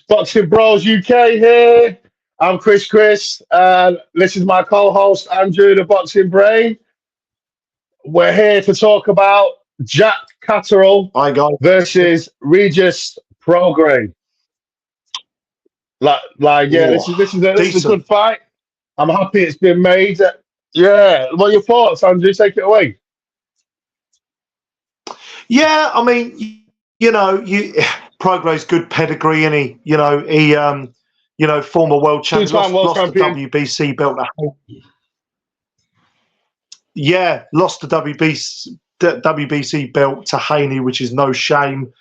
Boxing Bros UK here. I'm Chris, and this is my co-host Andrew, the Boxing Brain. We're here to talk about Jack Caterall Hi guys. versus Regis Prograis. Yeah, Oh, this is a decent. good fight. I'm happy it's been made. Yeah, what are your thoughts, Andrew? Take it away. Yeah, I mean, you Prograis good pedigree, and he former world champion, Two-time world lost the champion. WBC belt. Yeah, lost the WBC belt to Haney, which is no shame.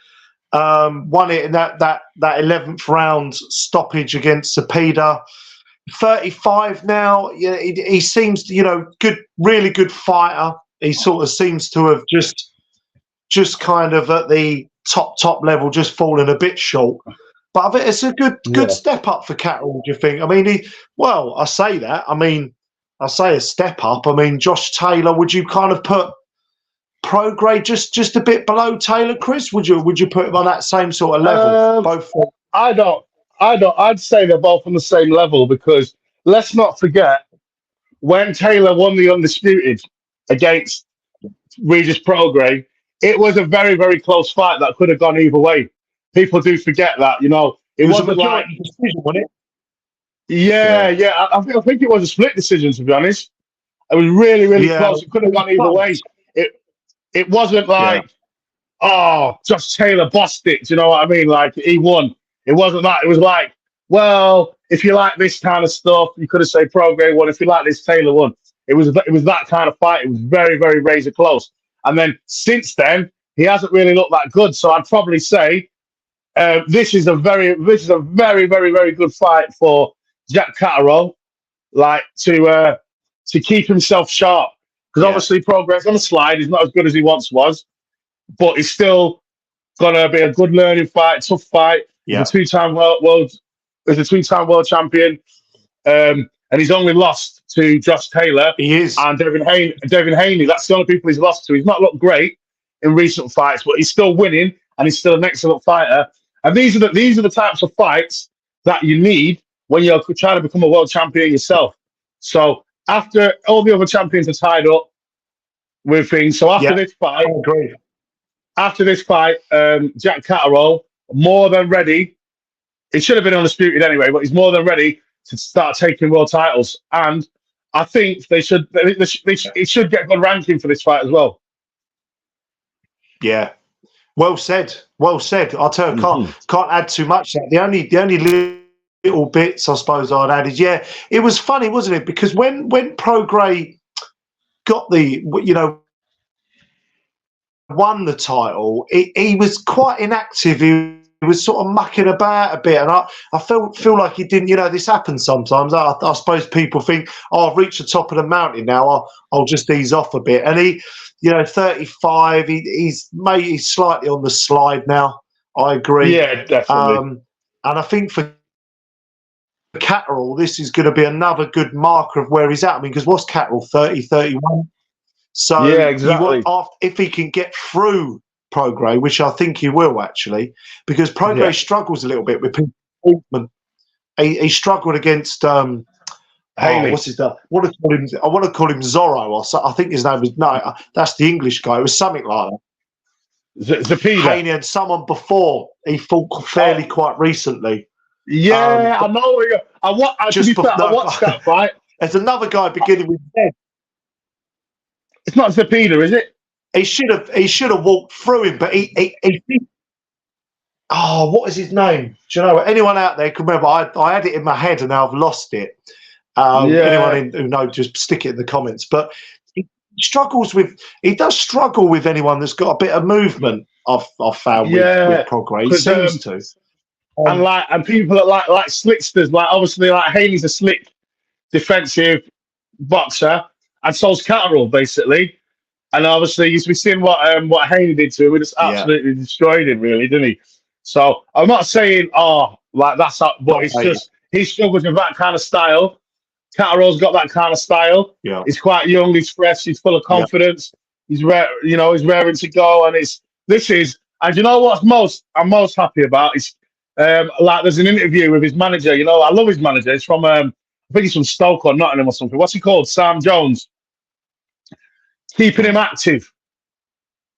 Won it in that 11th round stoppage against Cepeda. 35 now. Yeah, he seems, good, really good fighter. He sort of seems to have just kind of at the top level, just fallen a bit short. But I think it's a good step up for Caterall. Do you think? I mean, I say that. I mean, I say a step up. I mean, Josh Taylor. Would you kind of put Prograis just a bit below Taylor, Chris? Would you put him on that same sort of level? Both. I don't. I'd say they're both on the same level because let's not forget when Taylor won the undisputed against Regis Prograis, it was a very, very close fight that could have gone either way. People do forget that, it was a wasn't like decision, wasn't it? Yeah. I think it was a split decision, to be honest. It was really, really close. It could have gone either way. It wasn't like, oh, Josh Taylor bossed it. Do you know what I mean? Like he won. It wasn't that. It was like, well, if you like this kind of stuff, you could have said Prograis won. If you like this, Taylor won. It was that kind of fight. It was very, very razor close. And then since then, he hasn't really looked that good. So I'd probably say this is a very, very, very good fight for Jack Caterall, like to keep himself sharp. Because obviously Prograis on the slide. He's not as good as he once was, but he's still gonna be a good learning fight, tough fight. He's a two-time world champion, and he's only lost to Josh Taylor. He is, and Devin Haney. That's the only people he's lost to. He's not looked great in recent fights, but he's still winning, and he's still an excellent fighter. And these are the types of fights that you need when you're trying to become a world champion yourself. So after all the other champions are tied up with things, so after this fight, Jack Caterall more than ready. He should have been undisputed anyway, but he's more than ready to start taking world titles. And I think they should get good ranking for this fight as well. Yeah, well said. Well said. I'll tell you, can't add too much. The only little bits I suppose I'd add is it was funny, wasn't it? Because when Prograis got won the title, he was quite inactive. He was sort of mucking about a bit, and I feel like he didn't. This happens sometimes. I suppose people think, I've reached the top of the mountain now. I'll just ease off a bit. And he, 35. He's slightly on the slide now. I agree. Yeah, definitely. And I think for Caterall, this is going to be another good marker of where he's at. I mean, because what's Caterall, 30, 31? So yeah, exactly. If he can get through Prograis, which I think he will actually, because Prograis struggles a little bit with movement. He struggled against what's his name? I want to call him Zorro, or so, I think his name is that's the English guy. It was something like that. Cepeda. Haney and someone before he fought fairly quite recently. Yeah, I know. I watched that fight. There's another guy beginning with Z. It's not Cepeda, is it? He should have walked through him, but he what is his name? Do you know? Anyone out there can remember? I had it in my head and now I've lost it. Anyone who knows, just stick it in the comments. But he does struggle with anyone that's got a bit of movement. I've found with Prograis. He seems to. And people that like slicksters, like obviously like Haney's a slick defensive boxer, and so's Caterall basically. And obviously we've seen what Haney did to him. We just absolutely destroyed him, really, didn't he? So I'm not saying that's up, but it's just he struggles with that kind of style. Caterall's got that kind of style. Yeah, he's quite young, he's fresh, he's full of confidence. He's he's raring to go, and and you know what I'm most happy about is Like there's an interview with his manager. You know, I love his manager. It's from I think he's from Stoke or Nottingham or something. What's he called? Sam Jones. Keeping him active.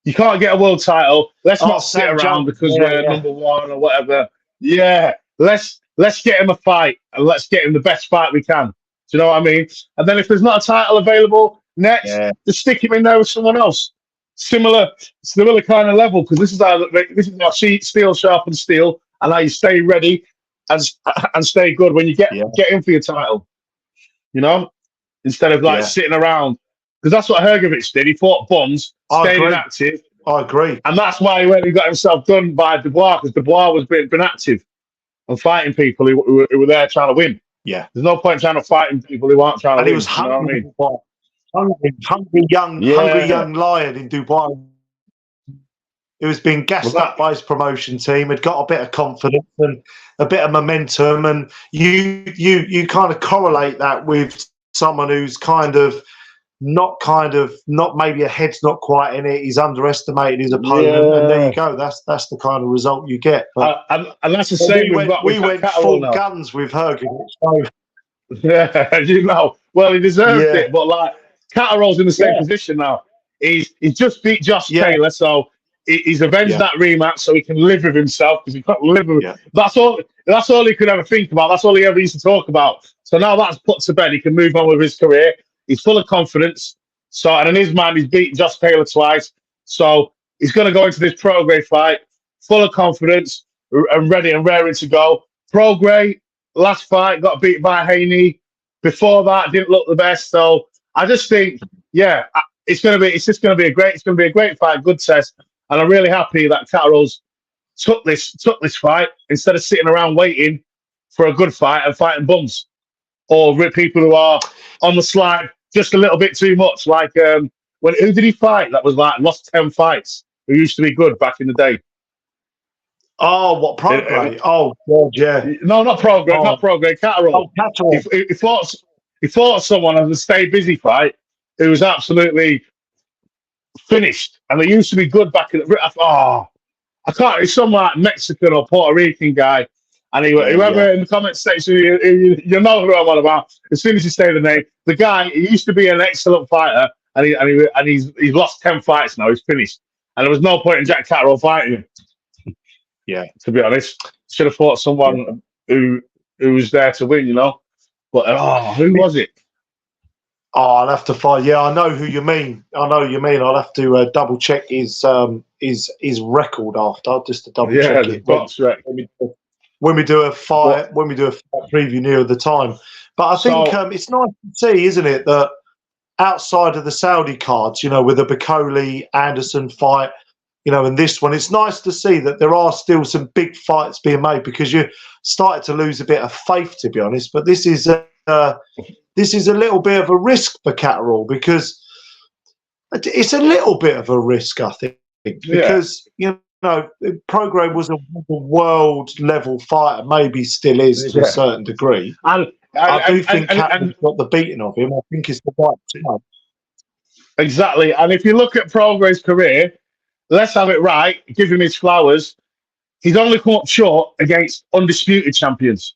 You can't get a world title. Let's not sit around because we're number one or whatever. Yeah, let's get him a fight and let's get him the best fight we can. Do you know what I mean? And then if there's not a title available next, just stick him in there with someone else. Similar kind of level, because this is how steel sharpens steel, and how you stay ready and stay good when you get in for your title. You know, instead of like sitting around, because that's what Hergovich did. He fought bums, stayed inactive. I agree, and that's why he got himself done by Dubois, because Dubois was been active and fighting people who were there trying to win. Yeah, there's no point trying to fight people who aren't trying to win. And he was hungry. You know what I mean? hungry young lion in Dubois. He was being gassed up by his promotion team, had got a bit of confidence and a bit of momentum, and you kind of correlate that with someone who's not maybe a head's not quite in it. He's underestimated his opponent, and there you go. That's the kind of result you get. And that's the same. We went full guns with Hergovich. So. Yeah, you know. Well, he deserved it, but like Caterall's in the same position now. He's just beat Josh Taylor, so he's avenged that rematch, so he can live with himself, because he can't live with. That's all he could ever think about. That's all he ever used to talk about. So now that's put to bed. He can move on with his career. He's full of confidence. So, and in his mind, he's beaten Josh Taylor twice. So he's going to go into this Prograis fight full of confidence and ready and raring to go. Prograis, last fight, got beat by Haney. Before that, didn't look the best. So I just think, it's going to be a great fight, good test. And I'm really happy that Caterall's took this fight instead of sitting around waiting for a good fight and fighting bums or people who are on the slide just a little bit too much. Like who did he fight that was like lost 10 fights? Who used to be good back in the day? Oh, what Prograis? Oh, God, yeah. No, not Prograis. Not Prograis. Caterall. Caterall. He fought someone on the stay busy fight who was absolutely finished, and they used to be good back in the. I can't. It's some like Mexican or Puerto Rican guy, and whoever in the comment section, you know who I'm on about. As soon as you say the name, the guy, he used to be an excellent fighter, and he's lost 10 fights now. He's finished, and there was no point in Jack Caterall fighting him. Yeah, to be honest, should have fought someone who was there to win, you know. But who was it? Oh, I'll have to find. Yeah, I know who you mean. I'll have to double check his record after, just to double check it. When we do a fight preview near the time. But I think it's nice to see, isn't it, that outside of the Saudi cards, you know, with the Bacoli Anderson fight, you know, and this one, it's nice to see that there are still some big fights being made, because you're starting to lose a bit of faith, to be honest. But this is a little bit of a risk for Caterall, because it's a little bit of a risk, I think, because you know Prograis was a world level fighter, maybe still is to a certain degree. I do think Caterall's got the beating of him. I think it's the right time. Exactly, and if you look at Prograis' career, let's have it right. Give him his flowers. He's only come up short against undisputed champions.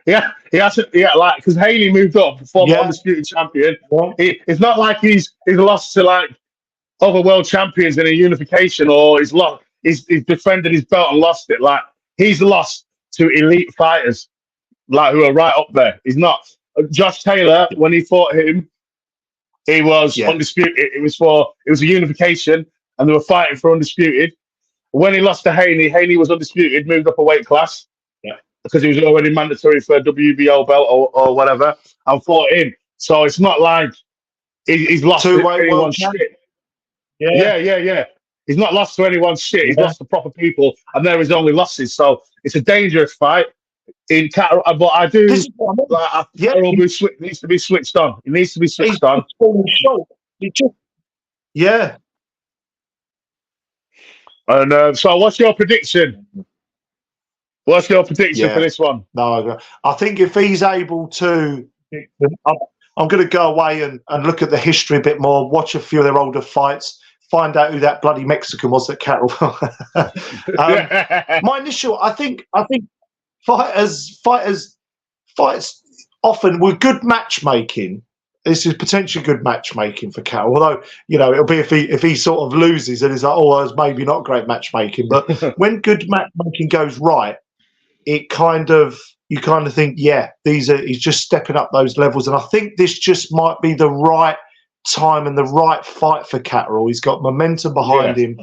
He hasn't, like, because Haney moved up, former undisputed champion. It's not like he's lost to like other world champions in a unification, or he's defended his belt and lost it. Like, he's lost to elite fighters, like, who are right up there. He's not. Josh Taylor, when he fought him, he was undisputed. It was a unification, and they were fighting for undisputed. When he lost to Haney was undisputed, moved up a weight class. Because he was already mandatory for a WBO belt or whatever, and fought him. So it's not like he's lost to anyone's shit. Yeah. He's not lost to anyone's shit. He's lost to proper people, and they're his only losses. So it's a dangerous fight. In Caterall, but I do. Caterall needs to be switched on. He needs to be switched on. Yeah. And so, what's your prediction? What's your prediction for this one? No, I think if he's able to, I'm going to go away and look at the history a bit more, watch a few of their older fights, find out who that bloody Mexican was that Caterall. My initial, I think fighters often with good matchmaking. This is potentially good matchmaking for Caterall. Although, you know, it'll be if he sort of loses and he's like, oh, it's maybe not great matchmaking. But when good matchmaking goes right, it you kind of think, yeah, he's just stepping up those levels. And I think this just might be the right time and the right fight for Caterall. He's got momentum behind him.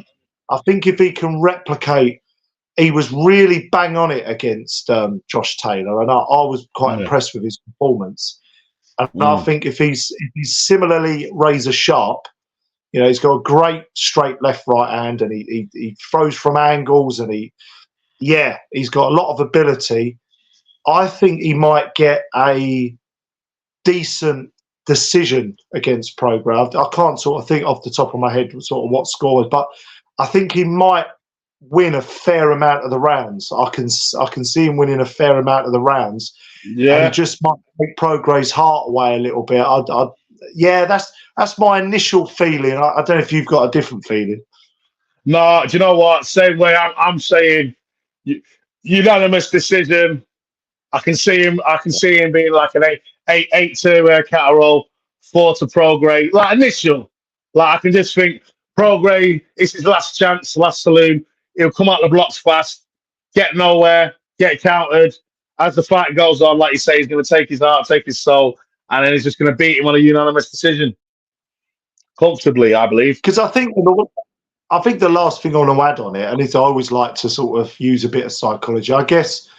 I think if he can replicate, he was really bang on it against Josh Taylor, and I was quite impressed with his performance. And I think if he's similarly razor sharp, you know, he's got a great straight left right hand, and he throws from angles, and he's got a lot of ability. I think he might get a decent decision against Prograis. I can't sort of think off the top of my head sort of what score is, but I think he might win a fair amount of the rounds. I can see him winning a fair amount of the rounds. Yeah, and he just might take Prograis' heart away a little bit. That's my initial feeling. I don't know if you've got a different feeling. No, do you know what? Same way. I'm saying unanimous decision. I can see him being like an 8 to Caterall, 4 to Prograis. Like initial. Like I can just think Prograis, it's his last chance, last saloon. He'll come out the blocks fast, get nowhere, get countered. As the fight goes on, like you say, he's going to take his heart, take his soul, and then he's just going to beat him on a unanimous decision. Comfortably, I believe. Because I think the last thing I want to add on it, and it's I always like to sort of use a bit of psychology. I guess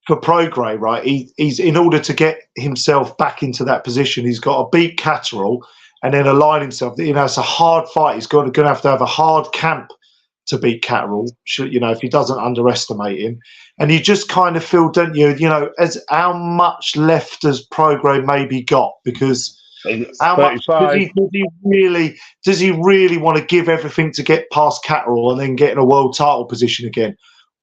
for Prograis, right, he's in order to get himself back into that position, he's got to beat Caterall and then align himself. You know, it's a hard fight. He's going to have a hard camp to beat Caterall, you know, if he doesn't underestimate him. And you just kind of feel, don't you, you know, as how much left has Prograis maybe got? Because how much does he really want to give everything to get past Caterall and then get in a world title position again?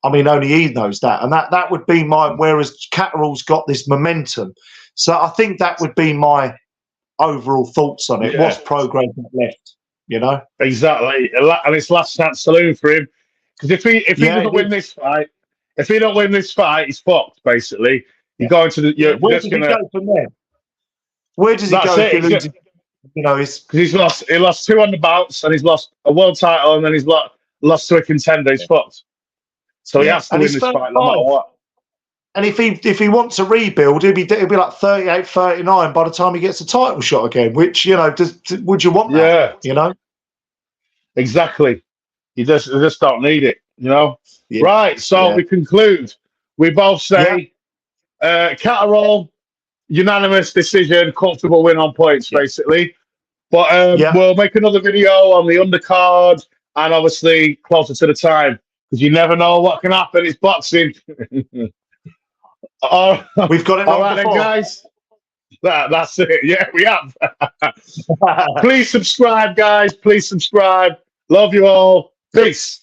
I mean, only he knows that. And that would be whereas Caterall's got this momentum. So I think that would be my overall thoughts on it. Yeah. What's Prograis left? You know, exactly, and it's last chance saloon for him, because if he doesn't win this fight, if he don't win this fight, he's fucked. Basically, you're going to the. Where does he go from there? Where does he go? If he loses, you know, because he lost 2 on the bounce, and he's lost a world title, and then he's lost to a contender. He's fucked. So he has to win this fight no matter what. And if he wants to rebuild, he'll be like 38, 39 by the time he gets a title shot again. Which, you know, would you want that? Yeah, you know, exactly. You just don't need it, you know. Yeah. Right. So we conclude. We both say Caterall, unanimous decision, comfortable win on points, basically. But we'll make another video on the undercard and obviously closer to the time, because you never know what can happen. It's boxing. We've got it. All right, then, guys. That's it. Yeah, we have. Please subscribe, guys. Please subscribe. Love you all. Peace.